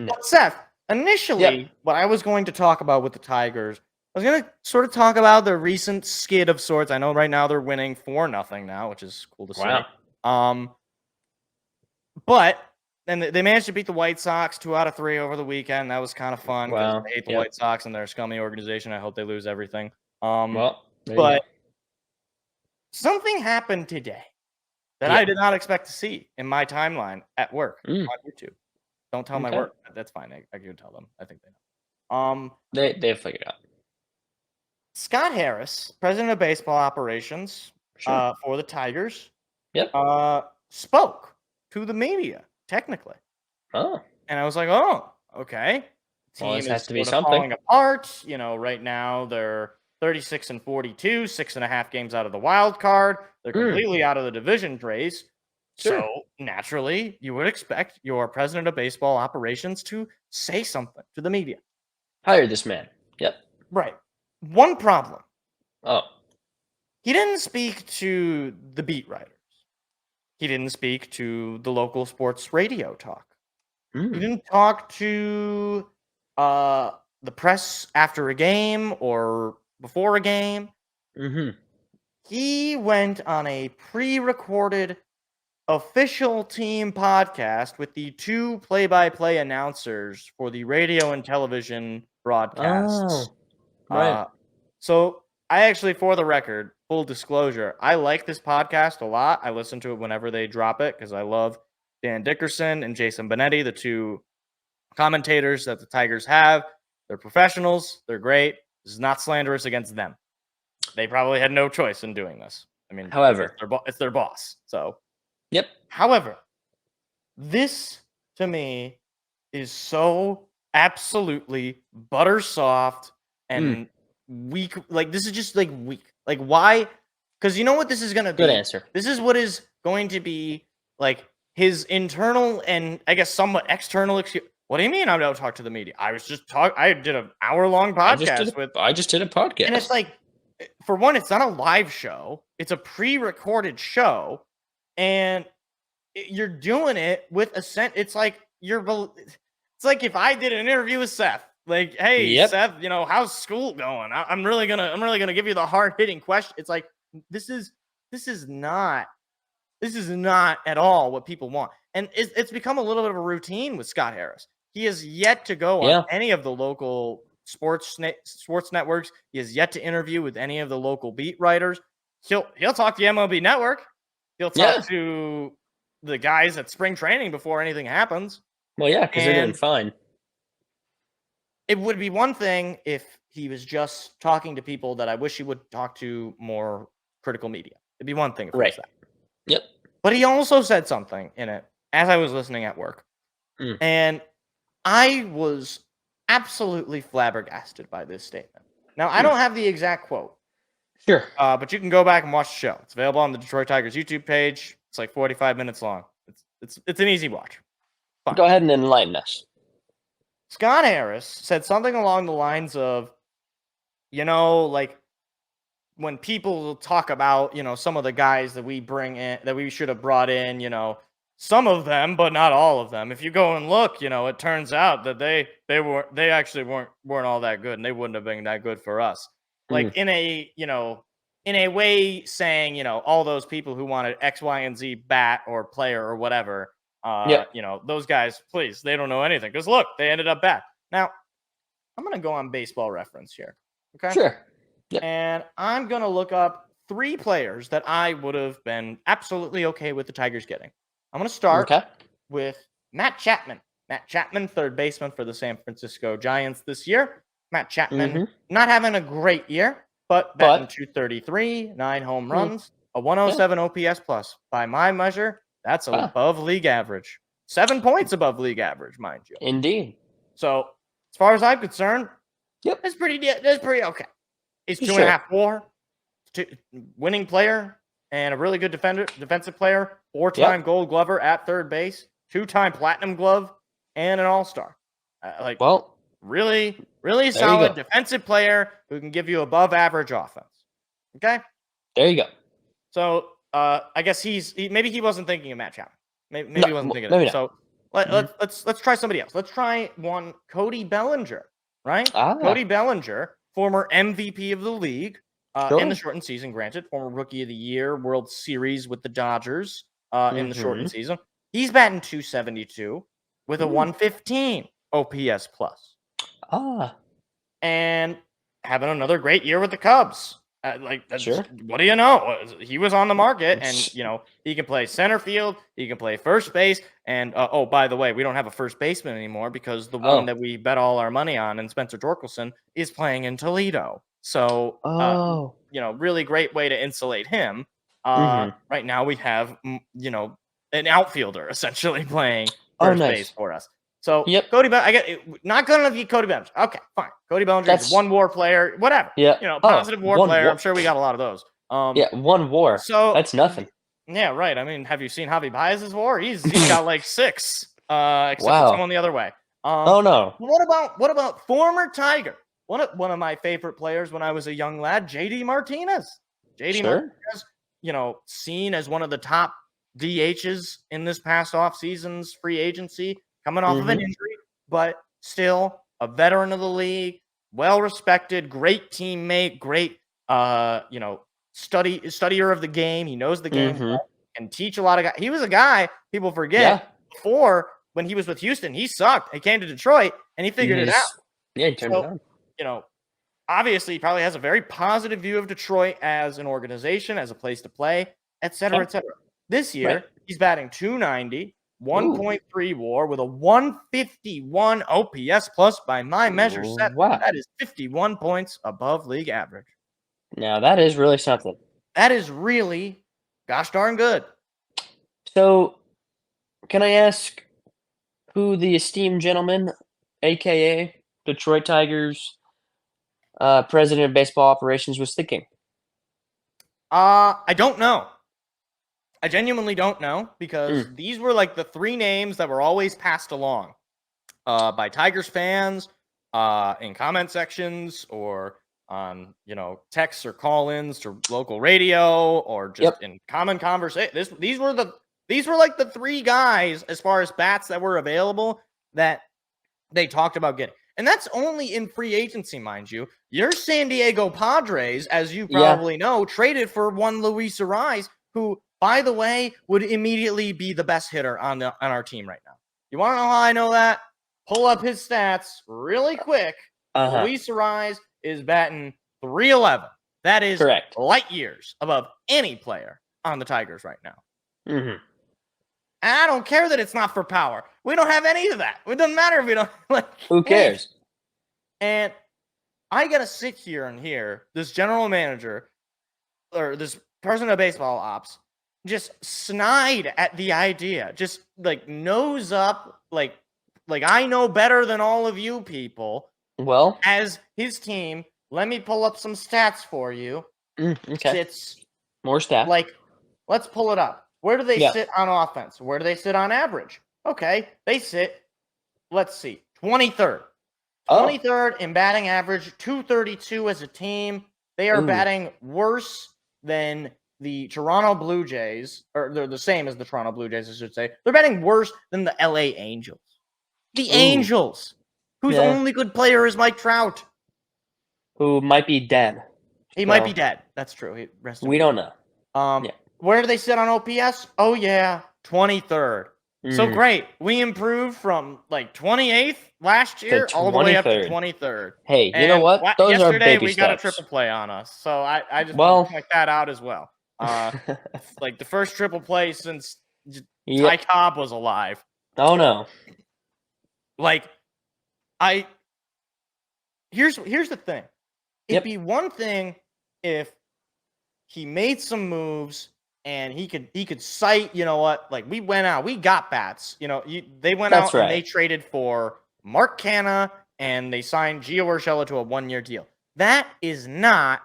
No. But Seth, initially, what I was going to talk about with the Tigers, I was going to sort of talk about the recent skid of sorts. I know right now they're winning 4-0 now, which is cool to see. But then they managed to beat the White Sox 2 out of 3 over the weekend. That was kind of fun because I hate the White Sox and they're a scummy organization. I hope they lose everything. But something happened today that I did not expect to see in my timeline at work on YouTube. Don't tell my work. That's fine. I can tell them. I think they know. They've figured out. Scott Harris, president of baseball operations for the Tigers, spoke to the media, technically. Oh. And I was like, oh, okay. Well, this has to be something. Falling apart. Right now they're 36-42, 6.5 games out of the wild card. They're completely out of the division race. Sure. So naturally, you would expect your president of baseball operations to say something to the media. Hire this man. Yep. Right. One problem. Oh. He didn't speak to the beat writers. He didn't speak to the local sports radio talk. He didn't talk to the press after a game or before a game. He went on a pre-recorded official team podcast with the 2 play-by-play announcers for the radio and television broadcasts. Oh, right. So I actually, for the record, full disclosure, I like this podcast a lot. I listen to it whenever they drop it because I love Dan Dickerson and Jason Benetti, the 2 commentators that the Tigers have. They're professionals. They're great. This is not slanderous against them. They probably had no choice in doing this. I mean, however, it's their boss. So, yep. However, this to me is so absolutely butter soft and weak. Like, this is just like weak. Like, why? Because you know what this is going to be? Good answer. This is what is going to be like his internal and I guess somewhat external excuse. What do you mean I don't talk to the media? I was just I did an hour-long podcast I just did a podcast. And it's like, for one, it's not a live show. It's a pre-recorded show. And you're doing it with a it's like it's like if I did an interview with Seth. Like, hey, Seth, how's school going? I'm really gonna give you the hard-hitting question. It's like this is not at all what people want. And it's become a little bit of a routine with Scott Harris. He has yet to go on any of the local sports networks. He has yet to interview with any of the local beat writers. He'll talk to MLB Network. He'll talk to the guys at spring training before anything happens. Well, yeah, because they're doing fine. It would be one thing if he was just talking to people that I wish he would talk to more critical media. It'd be one thing if it was that. Yep. But he also said something in it as I was listening at work. And I was absolutely flabbergasted by this statement. Now, I don't have the exact quote. Sure. But you can go back and watch the show. It's available on the Detroit Tigers YouTube page. It's like 45 minutes long. It's an easy watch. Fine. Go ahead and enlighten us. Scott Harris said something along the lines of, like when people talk about, some of the guys that we bring in, that we should have brought in, some of them, but not all of them. If you go and look, it turns out that they actually weren't all that good, and they wouldn't have been that good for us. Like in a way saying, all those people who wanted X, Y, and Z bat or player or whatever, those guys, please, they don't know anything. Because look, they ended up bad. Now, I'm going to go on Baseball Reference here. Okay? Sure. Yep. And I'm going to look up 3 players that I would have been absolutely okay with the Tigers getting. I'm going to start with Matt Chapman. Matt Chapman, third baseman for the San Francisco Giants this year. Matt Chapman not having a great year, but batting .233, 9 home runs, a 107 OPS plus. By my measure, that's above league average. 7 points above league average, mind you. Indeed. So, as far as I'm concerned, that's pretty okay. He's 2.5 WAR, winning player, and a really good defensive player. 4-time Gold Glover at third base, 2-time Platinum Glove, and an All-Star. Really, really solid defensive player who can give you above average offense. Okay? There you go. So, I guess maybe he wasn't thinking of Matt Chapman. Maybe he wasn't thinking of it. So, Let's try somebody else. Let's try one Cody Bellinger, right? Ah, Cody Bellinger, former MVP of the league in the sure. shortened season, granted, former Rookie of the Year, World Series with the Dodgers in the shortened Mhm. season. He's batting 272 with a Mm. 115 OPS plus, Ah, and having another great year with the Cubs. sure. What do you know? He was on the market, and he can play center field, he can play first base, and oh, by the way, we don't have a first baseman anymore because the one Oh. that we bet all our money on, and Spencer Torkelson, is playing in Toledo. So, Oh. really great way to insulate him. Mhm. Right now we have an outfielder essentially playing Oh, first base nice. for us. So Yep. Cody Bellinger, I get it. Not good enough to get Cody Bellinger. Okay, fine. Cody Bellinger is That's one WAR player, whatever. yeah. Oh, Positive WAR one player. I'm war. sure we got a lot of those. Yeah, one war. So That's nothing. yeah, right. I mean, have you seen Javi Baez's WAR? He's got like 6, except it's Wow. going the other way. Oh no. What about former Tiger? One of my favorite players when I was a young lad, JD Martinez. JD Sure. Martinez, seen as one of the top DHs in this past offseason's free agency, coming off of an Mhm. injury, but still a veteran of the league, well respected, great teammate, great studier of the game. He knows the game Mhm. well, and teach a lot of guys. He was a guy people Yeah. forget before when he was with Houston. He sucked. He came to Detroit and he figured it out. Yeah, he turned it So, on. obviously, he probably has a very positive view of Detroit as an organization, as a place to play, et cetera, Okay. et cetera. This year, Right. he's batting 290, Ooh. 1.3 WAR with a 151 OPS plus by my measure set. Wow. That is 51 points above league average. Now that is really something. That is really gosh darn good. So, can I ask who the esteemed gentleman, aka Detroit Tigers, president of baseball operations, was thinking? I don't know. I genuinely don't know because Mm. these were like the 3 names that were always passed along by Tigers fans in comment sections or on texts or call-ins to local radio or just Yep. in common conversation. These were like the 3 guys as far as bats that were available that they talked about getting. And that's only in free agency, mind you. Your San Diego Padres, as you Yeah. probably know, traded for one Luis Ariz, who, by the way, would immediately be the best hitter on our team right now. You want to know how I know that? Pull up his stats really quick. Uh-huh. Luis Ariz is batting 311. That is Correct. light years above any player on the Tigers right now. Mhm. And I don't care that it's not for power. We don't have any of that. It doesn't matter if we don't Who cares? And I gotta sit here and hear this general manager or this person of baseball ops just snide at the idea, just like nose up, like I know better than all of you people. Well, As his team, let me pull up some stats for you. okay. Sits More stats. let's pull it up. Where do they Yeah. sit on offense? Where do they sit on average? Okay, they sit, let's see, 23rd. Oh. 23rd in batting average, 232 as a team. They are Ooh. batting worse than the Toronto Blue Jays, or they're the same as the Toronto Blue Jays, I should say. They're batting worse than the LA Angels. The Ooh. Angels, whose Yeah. only good player is Mike Trout. Who might be dead. He might be dead. That's true. We don't know. Yeah. Where do they sit on OPS? Oh, yeah, 23rd. So great. We improved from like 28th last year all the way up to 23rd. Hey, you know what? Those are yesterday baby we got a steps. triple play on us. So I just want to point that out as well. Like the first triple play since Ty Cobb was alive. Oh no. Like here's the thing. It'd be one thing if he made some moves and he could cite, you know what, like we went out, we got bats. They went out and they traded for Mark Canha and they signed Gio Urshela to a 1-year deal. That is not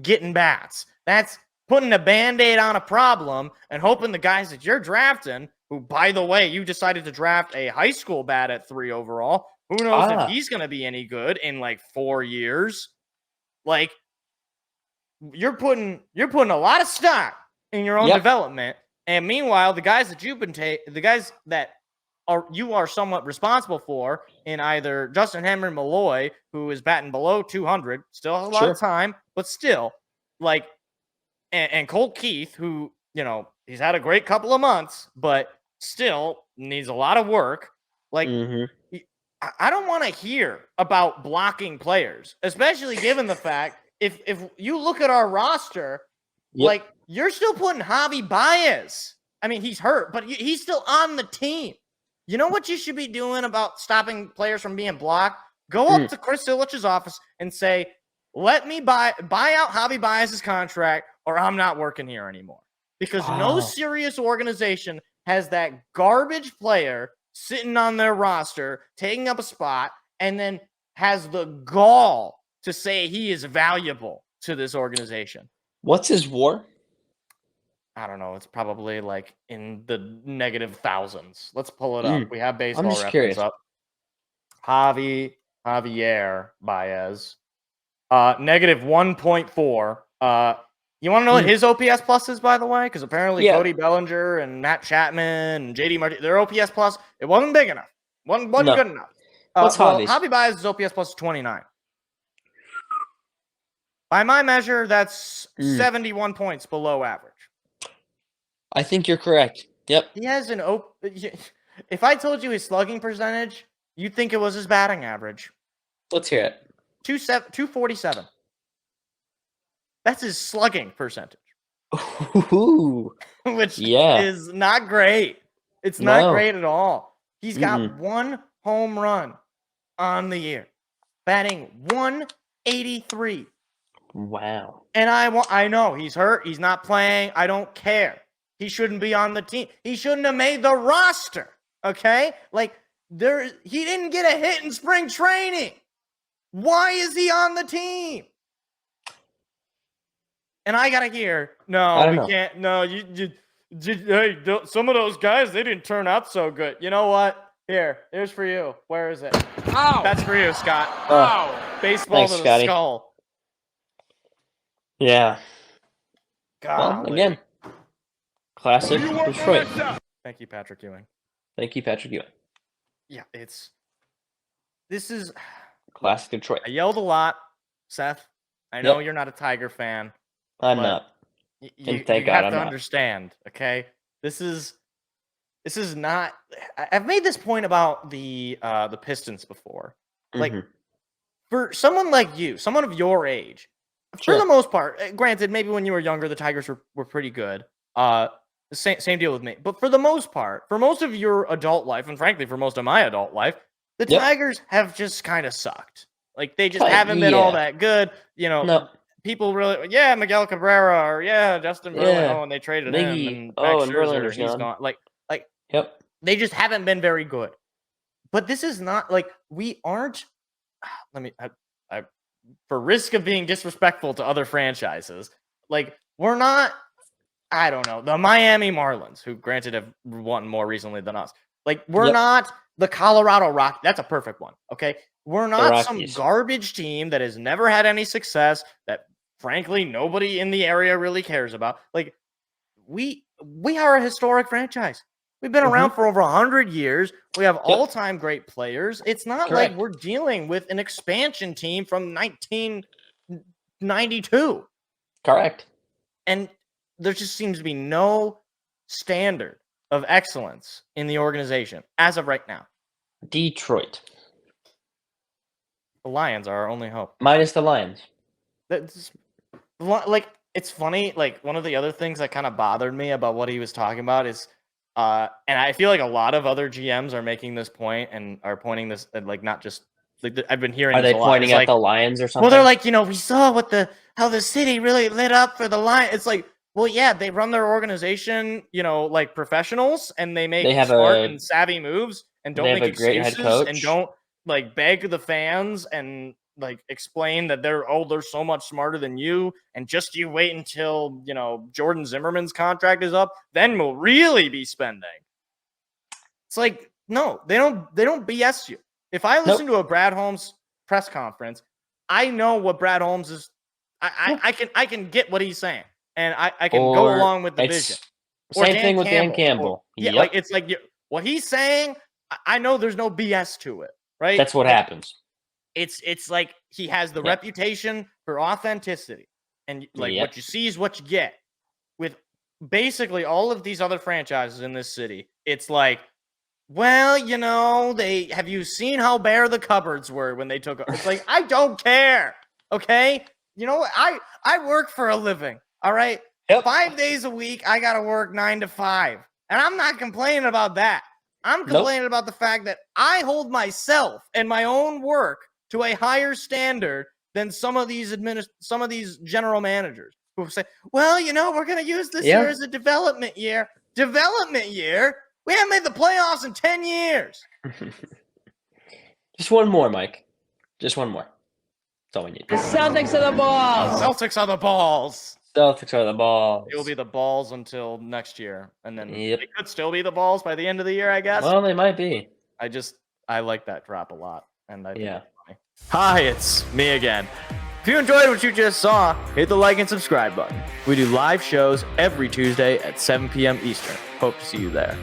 getting bats. That's putting a Band-Aid on a problem and hoping the guys that you're drafting, who, by the way, you decided to draft a high school bat at 3 overall. Who knows if he's going to be any good in like 4 years? Like, you're putting a lot of stock in your own development, and meanwhile, the guys that are somewhat responsible for in either Justin Henry Malloy, who is batting below 200, still has a lot of time, but still, like, and Colt Keith, who, he's had a great couple of months, but still needs a lot of work. Like, I don't want to hear about blocking players, especially given the fact if you look at our roster, like, you're still putting Javi Baez. I mean, he's hurt, but he's still on the team. You know what you should be doing about stopping players from being blocked? Go up to Chris Illich's office and say, let me buy out Javi Baez's contract, or I'm not working here anymore. Because no serious organization has that garbage player sitting on their roster, taking up a spot, and then has the gall to say he is valuable to this organization. What's his WAR? I don't know. It's probably like in the negative thousands. Let's pull it up. We have baseball reference up. Javier Baez. Negative 1.4. You want to know what his OPS plus is, by the way? Because apparently Cody Bellinger and Matt Chapman and JD Martinez, their OPS plus, it wasn't big enough. Wasn't good enough. What's Javi's? Javi Baez's OPS plus is 29. By my measure, that's 71 points below average. I think you're correct. Yep. He has if I told you his slugging percentage, you'd think it was his batting average. Let's hear it. 247. That's his slugging percentage. Which is not great. It's not great at all. He's got 1 home run on the year, batting 183. Wow. And I know he's hurt. He's not playing. I don't care. He shouldn't be on the team. He shouldn't have made the roster. Okay? Like, he didn't get a hit in spring training. Why is he on the team? And I gotta hear, no, we can't. No, hey, some of those guys, they didn't turn out so good. You know what? Here's for you. Where is it? Ow. That's for you, Scott. Oh. Baseball to the skull. Yeah. God. Well, again, classic Detroit. Thank you, Patrick Ewing. Yeah, this is classic Detroit. I yelled a lot, Seth. I know you're not a Tiger fan. I'm not. You have to understand, okay? This is not. I've made this point about the Pistons before. Like, for someone like you, someone of your age, for the most part, granted, maybe when you were younger, the Tigers were pretty good. The same deal with me. But for the most part, for most of your adult life, and frankly, for most of my adult life, the Tigers have just kind of sucked. Like, they just haven't been all that good. You know, people really, Miguel Cabrera, or Justin Verlander, and they traded him, and Max Scherzer, he's gone. Like, they just haven't been very good. But this is not, like, we aren't, for risk of being disrespectful to other franchises, like, we're not, I don't know, the Miami Marlins, who granted have won more recently than us. Like, we're not the Colorado Rockies. That's a perfect one, okay? We're not some garbage team that has never had any success, that frankly nobody in the area really cares about. Like, we are a historic franchise. We've been around for over 100 years. We have all-time great players. It's not like we're dealing with an expansion team from 1992. Correct. And there just seems to be no standard of excellence in the organization as of right now. Detroit. The Lions are our only hope. Minus the Lions. That's, like, it's funny. Like, one of the other things that kind of bothered me about what he was talking about is, and I feel like a lot of other GMs are making this point and are pointing this, like, not just, like, I've been hearing. Are they pointing at the Lions or something? Well, they're like, we saw how the city really lit up for the Lions. It's like, well, yeah, they run their organization, like professionals, and they make smart and savvy moves, and don't make excuses, and don't, like, beg the fans and, like, explain that they're so much smarter than you, and just you wait until, Jordan Zimmerman's contract is up, then we'll really be spending. It's like, no, they don't BS you. If I listen to a Brad Holmes press conference, I know what Brad Holmes is. I can get what he's saying, and I can go along with the vision. Same thing with Dan Campbell. Like, it's like what he's saying, I know there's no BS to it, right? That's what happens. It's like he has the Yeah. reputation for authenticity, and like Yep. what you see is what you get. With basically all of these other franchises in this city, it's like, well, you know, have you seen how bare the cupboards were when they took? It's like, I don't care. Okay, you know what? I work for a living. All right, Yep. 5 days a week, I gotta work 9 to 5, and I'm not complaining about that. I'm Nope. complaining about the fact that I hold myself and my own work to a higher standard than some of these general managers who say, well, you know, we're going to use this year as a development year. Development year? We haven't made the playoffs in 10 years. Just one more, Mike. Just one more. That's all we need. The Celtics are the balls. Celtics are the balls. Celtics are the balls. It will be the balls until next year. And then Yep. it could still be the balls by the end of the year, I guess. Well, they might be. I like that drop a lot. And I think Yeah. it's funny. Hi, it's me again. If you enjoyed what you just saw, hit the like and subscribe button. We do live shows every Tuesday at 7 p.m. Eastern. Hope to see you there.